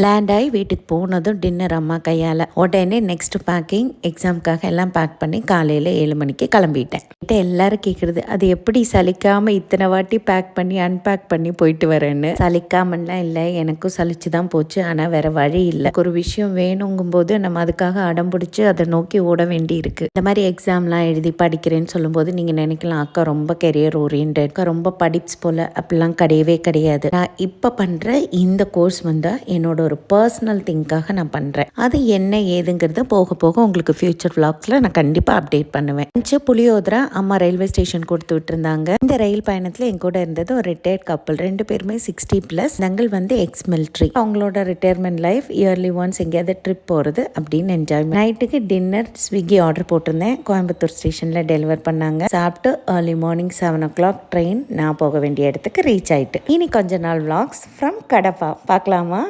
Land ஆகி வீட்டுக்கு போனதும் டின்னர் அம்மா கையால். உடனே நெக்ஸ்ட் பேக்கிங், எக்ஸாமுக்காக எல்லாம் பேக் பண்ணி காலையில் 7 மணிக்கு கிளம்பிட்டேன். கிட்ட எல்லாரும் கேட்குறது, அது எப்படி சலிக்காமல் இத்தனை வாட்டி பேக் பண்ணி அன்பேக் பண்ணி போயிட்டு வரேன்னு. சலிக்காமலாம் இல்லை, எனக்கும் சலிச்சு தான் போச்சு. ஆனால் வேற வழி இல்லை. ஒரு விஷயம் வேணுங்கும் போது நம்ம அதுக்காக அடம் பிடிச்சி அதை நோக்கி ஓட வேண்டி இருக்கு. இந்த மாதிரி எக்ஸாம்லாம் எழுதி படிக்கிறேன்னு சொல்லும்போது நீங்கள் நினைக்கலாம், அக்கா ரொம்ப கெரியர் ஓரியன்ட், அக்கா ரொம்ப படிப்ஸ் போல். அப்படிலாம் கிடையவே கிடையாது. நான் இப்போ பண்ணுற இந்த கோர்ஸ் என்னோட ஒரு பர்சனல் திங்காக நான் பண்ணுறேன். அது என்ன ஏதுங்கிறது போக போக உங்களுக்கு ஃபியூச்சர் விளாக்ஸில் நான் கண்டிப்பாக அப்டேட் பண்ணுவேன். புளியோதரை அம்மா ரயில்வே ஸ்டேஷன் கொடுத்து விட்டுருந்தாங்க. இந்த ரயில் பயணத்தில் என் கூட இருந்தது ஒரு ரிட்டையர்ட் கப்பல். 2 பேருமே 60+. நாங்கள் எக்ஸ் மிலிட்ரி. அவங்களோட ரிட்டையர்மெண்ட் லைஃப் இயர்லி ஒன்ஸ் எங்கேயாவது ட்ரிப் போகிறது அப்படின்னு என்ஜாய். நைட்டுக்கு டின்னர் ஸ்விக்கி ஆர்டர் போட்டிருந்தேன். கோயம்புத்தூர் ஸ்டேஷனில் டெலிவர் பண்ணாங்க. சாப்பிட்டு ஏர்லி மார்னிங் 7 o'clock ட்ரெயின் நான் போக வேண்டிய இடத்துக்கு ரீச் ஆயிட்டு. இனி கொஞ்ச நாள் விளாக்ஸ் ஃப்ரம் கடப்பா பார்க்கலாமா?